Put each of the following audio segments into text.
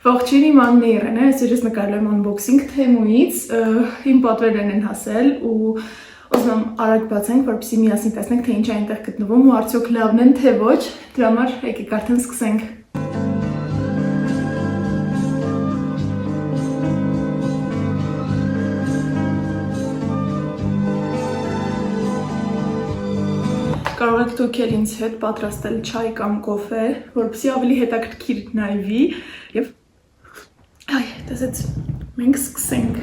Ողջույն իմ անունն է Իրենը, այսօր նկարելու եմ unboxing թեմուից, իմ պատվերներն են հասել ու ուզում եմ արագ բացենք, որպեսզի միասին տեսնենք, թե ինչ է այնտեղ գտնվում ու արդյոք լավն են, թե ոչ, դրա համար եկեք արդեն սկսենք։ Կարող եք դուք էլ ինձ հետ պատրաստել չայ կամ կոֆե, որպեսզի ավելի հետաքրքիր նայվի եւ տեսած մենք սկսենք։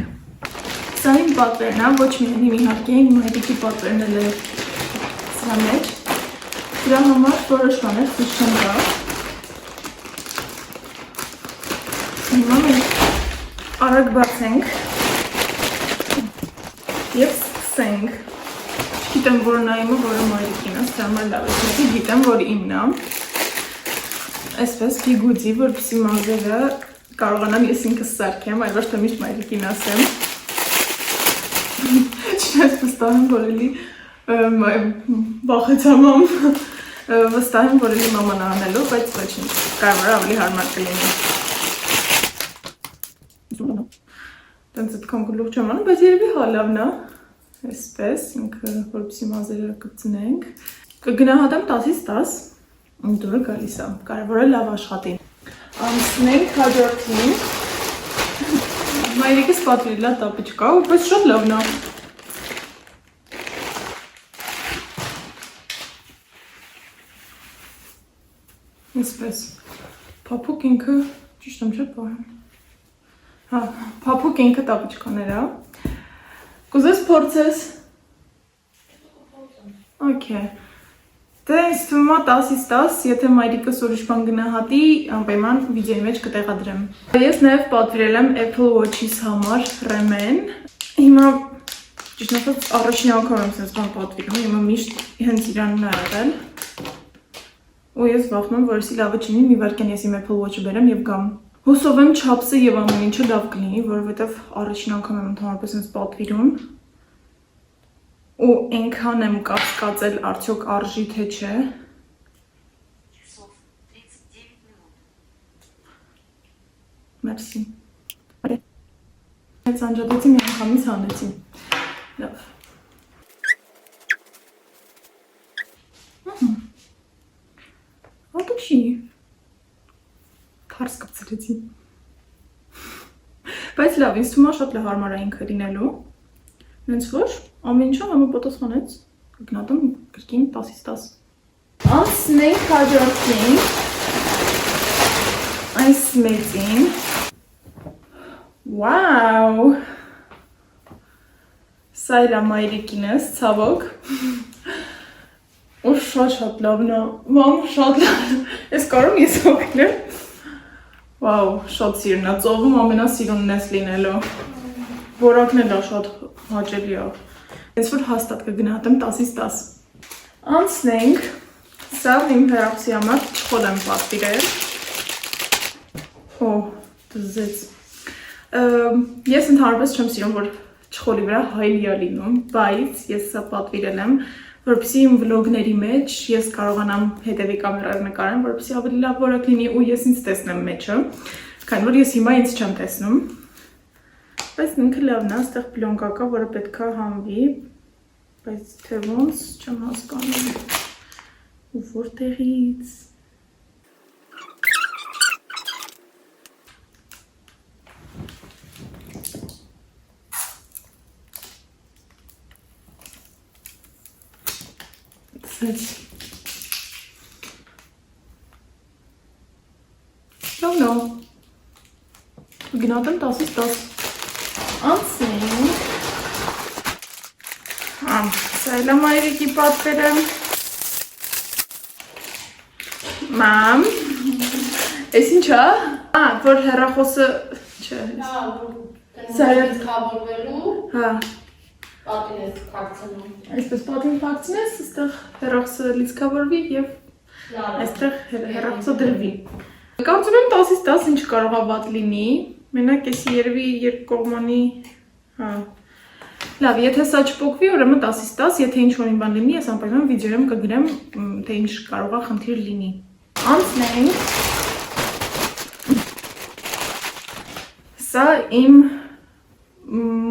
Սա իմ պատվերն է, ոչ միայն իմ իհարկե, իմ հայրիկի պատվերն էլ է սրա մեջ։ Դրա համար որոշ բաներ ցույց չեմ տա։ Հիմա մենք արագ բացենք եւ սկսենք։ Գիտեմ, որ նայիմը, որը մայրիկին է, սրա համար լավ է, çünkü գիտեմ, որ իմն է։ Այսպես բիգուդի, որպեսզի մազերը կարողանամ ես ինքս սարքեմ, այլ ոչ թե միշտ մայրիկին ասեմ։ Չնայած վստահ եմ, որ էլի վախեցամ, վստահ եմ, որ էլի մաման անելու, բայց ոչինչ, կարող է ավելի հարմար կլինի։ Տենց այդքան գլուխ չեմ անում, բայց երևի հա լավն է։ Այսպես, ինքը որպեսզի մազերը կպցնենք։ Կգնահատեմ 10-ից 10, դուրը գալիս է, կարևոր է լավ աշխատի։ Անցնենք հաջորդին։ Մայրիկս պատվիրել է տապիչկա, բայց շատ լավն է։ Այսպես, փափուկ ինքը, ճիշտ եմ չէ պահեմ։ Հա, փափուկ ինքը տապիչկաներ է։ Կուզես փորձես։ Okay։ Դե ինձ թվում է 10-ից 10, եթե մայրիկս ուրիշ բան գնահատի, անպայման վիդեոյի մեջ կտեղադրեմ։ Ես նաև պատվիրել եմ Apple Watch-իս համար ռեմեն։ Հիմա ճիշտ ասած առաջին անգամ եմ sense բան պատվիրում, հիմա միշտ հենց իրանն է եղել։ Ու ես վախենում եմ, որ էսի լավը չլինի, մի վայրկյան ես իմ Apple Watch-ը բերեմ եւ գամ։ Հուսով եմ չափսը եւ ամեն ինչը լավ կլինի, որովհետեւ առաջին անգամ եմ ընդհանրապես ինձ պատվիրում։ Ու այնքան եմ կասկածել արդյոք արժի թե չէ։ Մերսի։ Այս անջատեցի մի անգամից հանեցի։ Լավ։ Ահա չի։ Քարս կպցրեցի։ Բայց լավ, ինձ թվում է շատ հարմար է ինքը լինելու։ Հենց որ ամեն ինչը համապատասխանեց, կգնահատեմ կրկին 10-ից 10։ Անցնենք հաջորդին։ Այս մեծին։ Վաու։ Սա իր մայրիկինս, ցավոք։ Ու շատ լավն է։ Մամ, շատ լավ։ Ես կարող եմ ես օգնել։ Վաու, շատ սիրուն է, ծովում ամենասիրունն ես լինելու։ Որակն էլ է շատ հաճելի է։ Ես որ հաստատ կգնահատեմ 10-ից 10։ Անցնենք, սա իմ հեռախոսի համար չխոլ եմ պատվիրել։ Օ, դզեց։ Ես ընդհանրապես չեմ սիրում, որ չխոլի վրա հայլի է լինում, բայց ես սա պատվիրել եմ, որպեսզի իմ վլոգների մեջ ես կարողանամ հետևի կամերայով նկարեմ, որպեսզի ավելի լավ որակ լինի ու ես ինձ տեսնեմ մեջը, քանի որ ես հիմա ինձ չեմ տեսնում։ Բայց ինքը լավն է, այստեղ պլյոնկա կա, որը պետք է հանվի, բայց թե ոնց չեմ հասկանում։ Ու որտեղից։ Լավն է։ Գնահատեմ 10-ից 10։ Անցնենք։ Սա էլ է մայրիկի պատվերը։ Մամ, էս ինչ է։ Որ հեռախոսը չէ։ Սա է կավորվելու։ Հա։ Պատին ես փակցնում։ Այսպես պատին փակցնես, այստեղ հեռախոսը լիցքավորվի եւ այստեղ հեռախոսը դրվի։ Կարծում եմ 10-ից 10 ինչ կարող է վատ լինի։ Մենակ էսի երևի երկկողմանի, հա։ Լավ, եթե սա չփոկվի, ուրեմն 10-ից 10, եթե ինչ-որ մի բան լինի, ես անպայման վիդեոյում կգրեմ, թե ինչ կարող է խնդիր լինի։ Անցնենք։ Սա իմ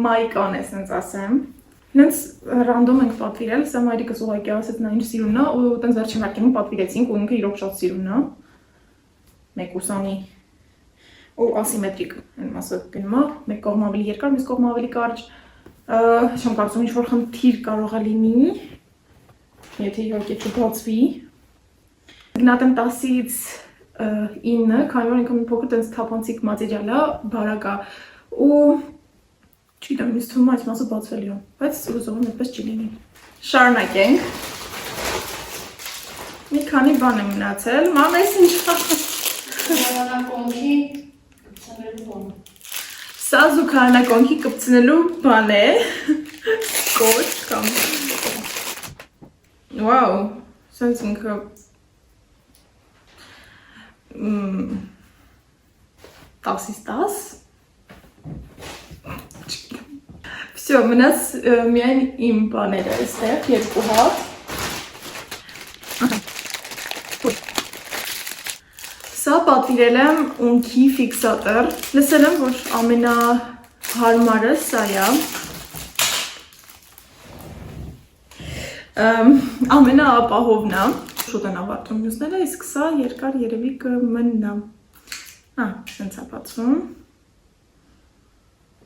մայկան է, սենց ասեմ։ Նենց ռանդոմ ենք պատվիրել, սա մայրիկս ուղղակի ասեց նա ինչ սիրուն է, ու տենց վերջին հարկենում պատվիրեցինք, ու ինքը իրոք շատ սիրուն է։ Մեկ ուսանի ու ասիմետրիկ այն մասը գնում է, մեկ կողմ ավելի երկար, մյուս կողմ ավելի կարճ։ Չեմ կարծում ինչ-որ խնդիր կարող է լինի, եթե իհարկե չբացվի։ Գնահատեմ 10-ից 9, քանի որ ինքը մի փոքր տենց թափանցիկ մատերիալ է, բարակ է, ու չգիտեմ, ինձ թվում է այս մասը բացվելի է, բայց ուզում եմ այդպես չի լինի։ Շարունակենք։ Մի քանի բան է մնացել, մամես ինչ Զուգարանակոնքի կպցնելու բան։ Սա զուգարանակոնքի կպցնելու բան է, կոչ կամ Վաու, սենց ինքը 10-ից 10 Всё, մնաց միայն իմ բաները այստեղ, երկու հատ Սա պատվիրել եմ ունքի ֆիքսատոր Լսել եմ, որ ամենահարմարը սա է Ամենաապահովն է Շուտ են ավարտում մյուսները, իսկ սա երկար երևի կմնա Սենց է բացվում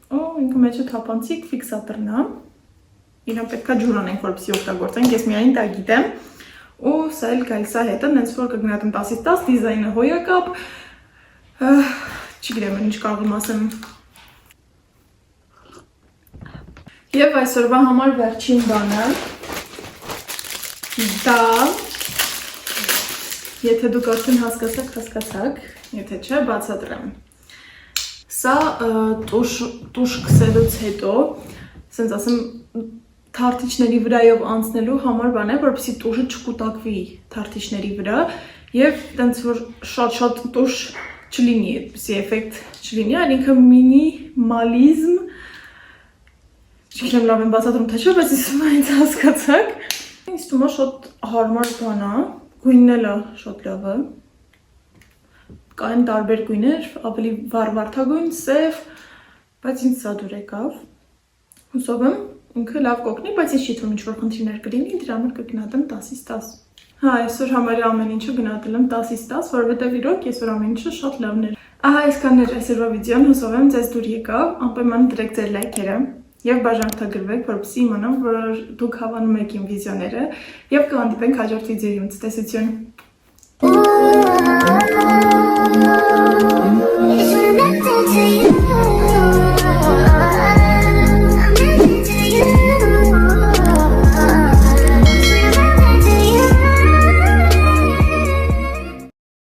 Ու ինքը մեջը թափանցիկ ֆիքսատորն է Իրան պետք է ջուր անենք, որպեսզի օգտագործենք, ես միայն դա գիտեմ Ու սա էլ գալիս է հետը, նենց որ կգնահատեմ 10-ից 10, դիզայնը հոյակապ Չգիտեմ, ինչ կարող եմ ասեմ Եվ այսօրվա համար վերջին բանը Դա Եթե դուք արդեն հասկացաք, եթե չէ, բացատրեմ Սա տուշ կսելուց հետո, սենց ասեմ, թարթիչների վրայով անցնելու համար բան է, որպեսզի տուշը չկուտակվի թարթիչների վրա և տենց որ շատ տուշ չլինի, այդպիսի էֆեկտ չլինի, այլ ինքը մինիմալիզմ Չգիտեմ լավ եմ բացատրում թե չէ, բայց ինձ հասկացաք Ինձ թվում է շատ հարմար բան է, գույնն էլ է շատ լավը Կային տարբեր գույներ, ավելի վարդագույն, սև, բայց ինձ սա դուր եկավ Հուսով եմ, ինքը լավ կօգնի, բայց ես չի թվում ինչ-որ խնդիրներ կլինի, դրա համար կգնահատեմ 10-ից 10 Այսօր համարյա ամեն ինչը գնահատել եմ 10-ից 10, որովհետև իրոք այսօր ամեն ինչը շատ լավն էր Ահա այսքանն էր այսօրվա վիդեոն, հուսով եմ ձեզ դուր եկավ, անպայման դրեք ձեր լայքերը Եվ բաժանորդագրվեք, որպեսզի իմանամ, որ դուք հավանում եք իմ վիդեոները և կհանդիպենք հաջորդ վիդեոյում, ցտեսություն